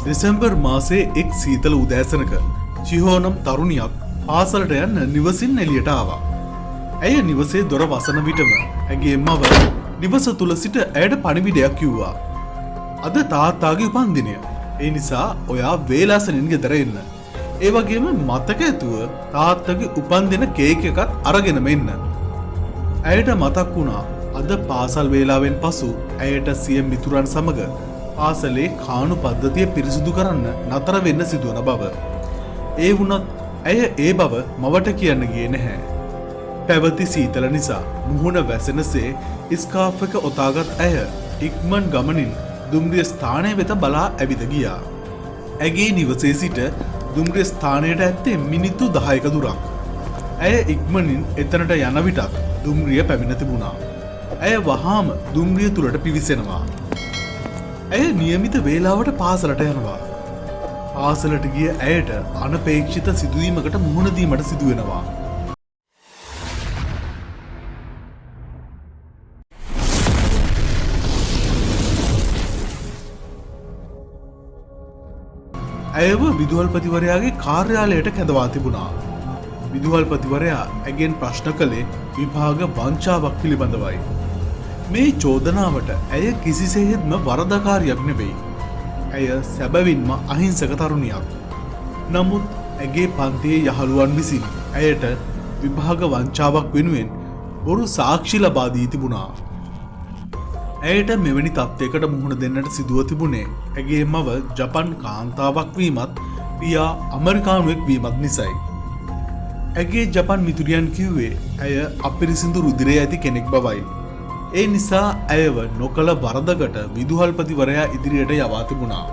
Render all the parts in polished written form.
දෙසැම්බර් මාසයේ එක් සීතල උදෑසනක චිහෝ නම් තරුණියක් පාසලට යන්න නිවසින් එළියට ආවා. ඇය නිවසේ දොර වසන විටම ඇගේ මව නිවස තුල සිට ඇයට පණිවිඩයක් කිව්වා. අද තාත්තාගේ උපන්දිනය. ඒ නිසා ඔයා වේලාසනින් ගෙදර එන්න. ඒ වගේම මතක ඇතුව තාත්තගේ උපන්දින කේක් එකත් අරගෙනම එන්න. ඇයට මතක් වුණා අද පාසල් වේලාවෙන් පසු ඇයට සිය මිතුරන් සමග පාසලේ කාණු පද්ධතිය පිරිසිදු කරන්න නතර වෙන්න සිදුවන බව. ඒ වුණත් ඇය ඒ බව මවට කියන්න ගියේ නැහැ. පැවති සීතල නිසා මුහුණ වැසෙනසේ ස්කාෆ් එක ඔතාගත් ඇය ඉක්මන් ගමනින් දුම්රිය ස්ථානය වෙත බලා ඇවිද ගියා. ඇගේ නිවසේ සිට දුම්රිය ස්ථානයට ඇත්තේ මිනිත්තු 10ක දුරක්. ඇය ඉක්මනින් එතනට යන විටත් දුම්රිය පැමිණ තිබුණා. ඇය වහාම දුම්රිය තුලට පිවිසෙනවා. ඇය නියමිත වේලාවට පාසලට යනවා. පාසලට ගිය ඇයට අනපේක්ෂිත සිදුවීමකට මුහුණ දීමට සිදු වෙනවා. ඇයව විදුහල්පතිවරයාගේ කාර්යාලයට කැඳවා තිබුණා. විදුහල්පතිවරයා ඇගෙන් ප්‍රශ්න කළේ විභාග වංචාවක් පිළිබඳවයි. මේ චෝදනාවට ඇය කිසිසේත්ම වරදකාරියක් නෙවෙයි. ඇය සැබවින්ම අහිංසක තරුණියක්. නමුත් ඇගේ පන්තියේ යහළුවන් විසින් ඇයට විභාග වංචාවක් වෙනුවෙන් බොරු සාක්ෂි ලබා දී තිබුණා. ඇයට මෙවැනි තත්ත්වයකට මුහුණ දෙන්නට සිදුව තිබුණේ ඇගේ මව ජපන් කාන්තාවක් වීමත් පියා ඇමරිකානුවෙක් වීමත් නිසයි. ඇගේ ජපන් මිතුරියන් කිව්වේ ඇය අපිරිසිදු රුධිරය ඇති කෙනෙක් බවයි. ඒ නිසා ඇයව නොකළ වරදකට විදුහල්පතිවරයා ඉදිරියට යවා තිබුණා.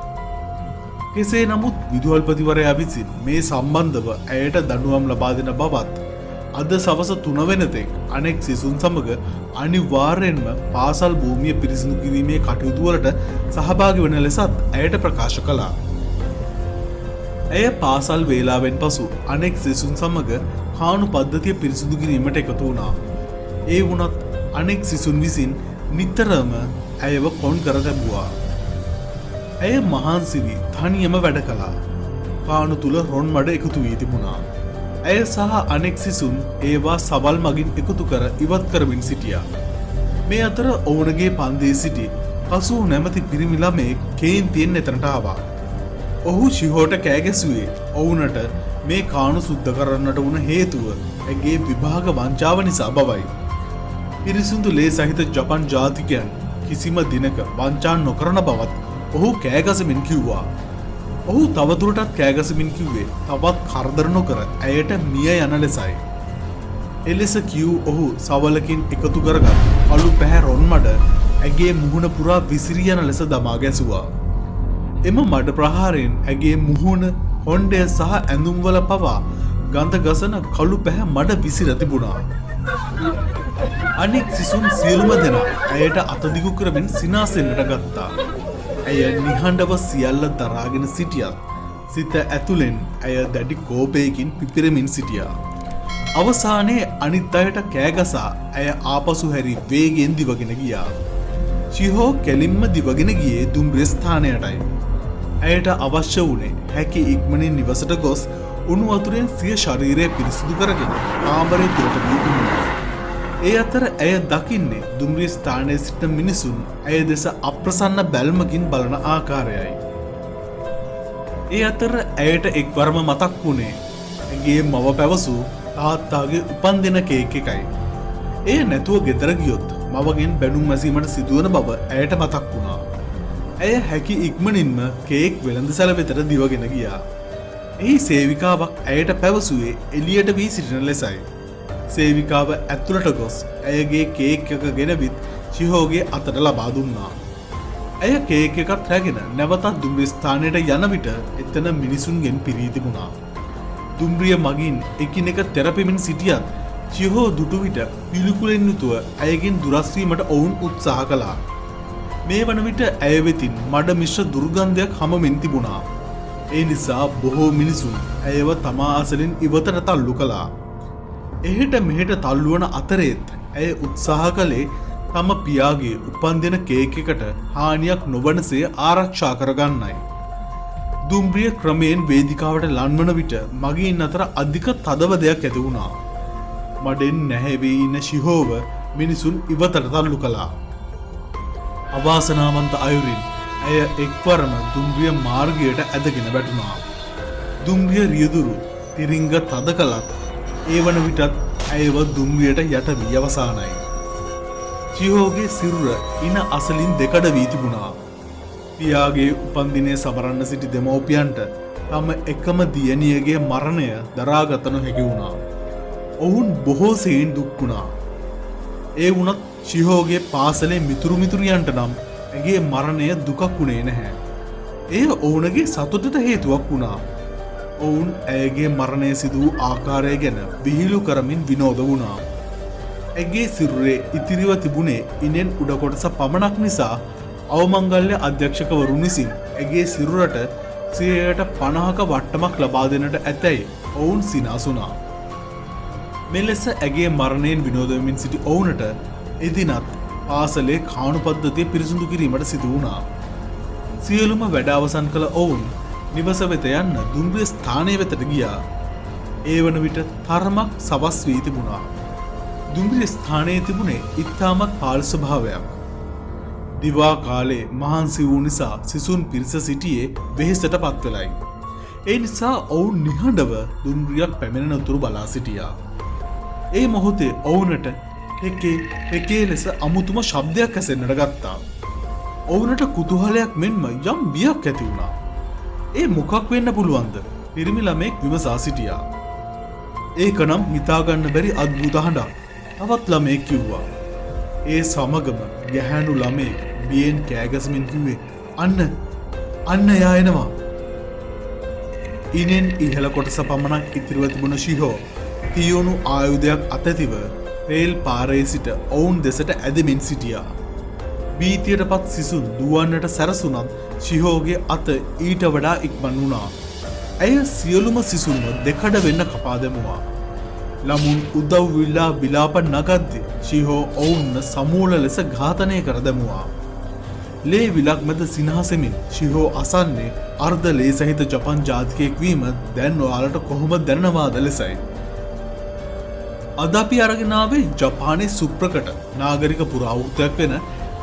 කෙසේ නමුත් විදුහල්පතිවරයා විසින් මේ සම්බන්ධව ඇයට දඬුවම් ලබා දෙන බවත් අද සවස 3 වෙනතෙක් අනෙක් සිසුන් සමග අනිවාර්යෙන්ම පාසල් භූමිය පිරිසිදු කිරීමේ කටයුතු වලට සහභාගී වන ලෙසත් ඇයට ප්‍රකාශ කළා. ඇය පාසල් වේලාවෙන් පසු අනෙක් සිසුන් සමග කාණු පද්ධතිය පිරිසිදු කිරීමට එකතු වුණා. ඒ වුණත් අනෙක් සිසුන් විසින් නිතරම ඇයව කොන් කර තිබුවා. ඇය මහන්සි වී තනියම වැඩ කළා. කාණු තුල රොන් මඩ එකතු වී තිබුණා. ඇය සහ අනෙක් සිසුන් ඒවා සවල් මගින් එකතු කර ඉවත් කරමින් සිටියා. මේ අතර ඔවුන්ගේ පන්තියේ සිටි කසු නැමැති පිරිමි ළමයෙක් කේන්තියෙන් එතනට ආවා. ඔහු ශිහෝට කෑ ගැසුවේ ඔවුන්ට මේ කාණු සුද්ධ කරන්නට වුණ හේතුව ඇගේ විභාග වංචාව නිසා බවයි. පිරිසිදු ලේ සහිත ජපන් ජාතිකයන් කිසිම දිනක වංචා නොකරන බවත් ඔහු කෑගසමින් කිව්වා. ඔහු තවදුරටත් කෑගසමින් කිව්වේ තවත් කරදර නොකර ඇයට මිය යන ලෙසයි. එලෙස කිව් ඔහු සවලකින් එකතු කරගත් කළු පැහැ රොන් මඩ ඇගේ මුහුණ පුරා විසිරී යන ලෙස දමා ගැසුවා. එම මඩ ප්‍රහාරයෙන් ඇගේ මුහුණ, හොණ්ඩය සහ ඇඳුම්වල පවා ගඳ ගසන කළු පැහැ මඩ විසිර තිබුණා. අනෙක් සිසුන් සියලුම දෙනා ඇයට අතදිගු කරමින් සිනාසෙන්නට ගත්තා. ඇය නිහඬව සියල්ල දරාගෙන සිටියත් සිත ඇතුලෙන් ඇය දැඩි කෝපයකින් පිපිරමින් සිටියා. අවසානයේ අනිත් අයට කෑගසා ඇය ආපසු හැරි වේගයෙන් දිවගෙන ගියා. චිහෝ කෙලින්ම දිවගෙන ගියේ දුම්රිය ස්ථානයටයි. ඇයට අවශ්‍ය වුණේ හැකි ඉක්මනින් නිවසට ගොස් උණු වතුරෙන් සිය ශරීරය පිරිසිදු කරගෙන කාමරය තුළට ගිහින්. ඒ අතර ඇය දකින්නේ දුම්රිය ස්ථානයේ සිටින මිනිසුන් ඇය දෙස අප්‍රසන්න බැල්මකින් බලන ආකාරයයි. ඒ අතර ඇයට එක්වරම මතක් වුණේ ඇගේ මව පැවසූ තාත්තාගේ උපන්දින කේක් එකයි. එය නැතුව ගෙදර ගියොත් මවගෙන් බැනුම් ඇසීමට සිදුවන බව ඇයට මතක් වුණා. ඇය හැකි ඉක්මනින්ම කේක් වෙළඳසැල වෙතට දිවගෙන ගියා. එහි සේවිකාවක් ඇයට පැවසුවේ එළියට වී සිටින ලෙසයි. සේවිකාව ඇතුළට ගොස් ඇයගේ කේක් එක ගෙනවිත් චිහෝගේ අතට ලබා දුන්නා. ඇය කේක් එකත් රැගෙන නැවතත් දුම්රිය ස්ථානයට යන විට එතන මිනිසුන්ගෙන් පිරී තිබුණා. දුම්රිය මගින් එකිනෙක තෙරපෙමින් සිටියත් චිහෝ දුටු විට පිළිකුලෙන් යුතුව ඇයගෙන් දුරස් වීමට ඔවුන් උත්සාහ කළා. මේ වන විට ඇය වෙතින් මඩ මිශ්‍ර දුර්ගන්ධයක් හමමින් තිබුණා. ඒ නිසා බොහෝ මිනිසුන් ඇයව තමා අසලින් ඉවතට තල්ලු කළා. එහෙට මෙහෙට තල්ලුවන අතරේත් ඇය උත්සාහ කළේ තම පියාගේ උපන්දින කේක් එකට හානියක් නොවනසේ ආරක්ෂා කරගන්නයි. දුම්රිය ක්‍රමයෙන් වේදිකාවට ලන්වන විට මගීන් අතර අධික තදවදයක් ඇති වුණා. මඩෙන් නැහැවී ඉන්න ශිහෝව මිනිසුන් ඉවතට තල්ලු කළා. අවාසනාවන්ත අයුරින් ඇය එක්වරම දුම්රිය මාර්ගයට ඇදගෙන වැටුණා. දුම්රිය රියදුරු තිරිංග තද කළත් ඒ වන විටත් ඇයව දුම්රියට යට වී අවසానයි. ශිහෝගේ සිරුර ඉන අසලින් දෙකඩ වී තිබුණා. පියාගේ උපන්දිනය සමරන්න සිටි දෙමව්පියන්ට තම එකම දියණියගේ මරණය දරාගත නොහැකි වුණා. ඔවුන් බොහෝ සෙයින් දුක් වුණා. ඒ වුණත් ශිහෝගේ පාසලේ මිතුරු මිතුරියන්ට නම් ඇගේ මරණය දුකක් වුණේ නැහැ. එය ඔවුන්ගේ සතුටට හේතුවක් වුණා. ඔවුන් ඇයගේ මරණය සිදු වූ ආකාරය ගැන විහිළු කරමින් විනෝද වුණා. ඇගේ සිරුරේ ඉතිරිව තිබුණේ ඉනෙන් උඩ කොටස පමණක් නිසා අවමංගල්‍ය අධ්‍යක්ෂකවරුන් විසින් ඇගේ සිරුරට 50%ක වට්ටමක් ලබා දෙන්නට ඇතැයි ඔවුන් සිනාසුණා. මෙලෙස ඇගේ මරණයෙන් විනෝද වෙමින් සිටි ඔවුන්ට එදිනත් පාසලේ කාණු පද්ධතිය පිරිසිදු කිරීමට සිදු වුණා. සියලුම වැඩ අවසන් කළ ඔවුන් නිවස වෙත යන්න දුම්රිය ස්ථානය වෙතට ගියා. ඒ වන විට තරමක් සවස් වී තිබුණා. දුම්රිය ස්ථානයේ තිබුණේ ඉතාමත් පාළු ස්වභාවයක්. දිවා කාලේ මහන්සි වූ නිසා සිසුන් පිරිස සිටියේ වෙහෙසට පත් වෙලයි. ඒ නිසා ඔවුන් නිහඬව දුම්රියක් පැමිණෙන තුරු බලා සිටියා. ඒ මොහොතේ ඔවුන්ට එකේ ලෙස අමුතුම ශබ්දයක් ඇසෙන්නට ගත්තා. ඔවුන්ට කුතුහලයක් මෙන්ම යම් බියක් ඇති වුණා. ඒ මොකක් වෙන්න පුළුවන්ද? පිරිමි ළමෙක් විමසා සිටියා. ඒකනම් හිතාගන්න බැරි අద్భుත හඬක්. තවත් ළමෙක් කිව්වා. ඒ සමගම ගැහැණු ළමෙක් බියෙන් කෑගසමින් කිව්වේ අන්න එයා එනවා. ඉනෙන් ඉහළ කොටස පමණක් ඉතිරිව තිබුණ ශිහෝ තියුණු ආයුධයක් අතැතිව රේල් පාරේ සිට ඔවුන් දෙසට ඇදෙමින් සිටියා. බීතියටපත් සිසුන් දුවන්නට සැරසුණත් ශිහෝගේ අත ඊට වඩා ඉක්මන් වුණා. ඇය සියලුම සිසුන්ව දෙකඩ වෙන්න කපා දැමුවා. ළමුන් උදව්විල්ලා විලාප නගද්දී ශිහෝ ඔවුන්ව සමූල ලෙස ඝාතනය කර දැමුවා. ලේ විලක් මැද සිනහසෙමින් ශිහෝ අසන්නේ අර්ධ ලේ සහිත ජපන් ජාතිකයෙක් වීම දැන් ඔයාලට කොහොමද දැනනවාද ලෙසයි. අද අපි අරගෙන ආවේ ජපානයේ සුප්‍රකට නාගරික පුරාවෘත්තයක් වෙන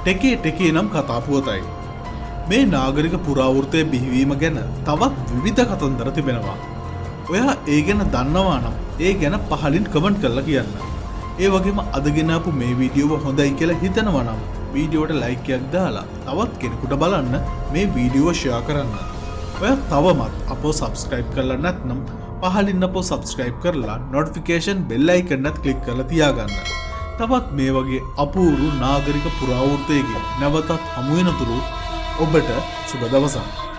ටෙකේ නම් කතා පුවතයි. මේ නාගරික පුරාවෘත්තයේ බිහිවීම ගැන තවත් විවිධ කතන්දර තිබෙනවා. ඔයා ඒ ගැන දන්නවා නම් ඒ ගැන පහලින් කමෙන්ට් කරලා කියන්න. ඒ වගේම අද ගෙන ආපු මේ වීඩියෝව හොඳයි කියලා හිතනවා නම් වීඩියෝවට ලයික් එකක් දාලා තවත් කෙනෙකුට බලන්න මේ වීඩියෝව ෂෙයා කරන්න. ඔයා තවමත් අපව සබ්ස්ක්‍රයිබ් කරලා නැත්නම් පහලින් අපව සබ්ස්ක්‍රයිබ් කරලා නොටිෆිකේෂන් බෙල් අයිකන් එකත් ක්ලික් කරලා තියාගන්න. තවත් මේ වගේ අපූර්ව නාගරික පුරාවෘත්තයකින් නැවතත් හමු වෙනතුරු ඔබට සුබ දවසක්.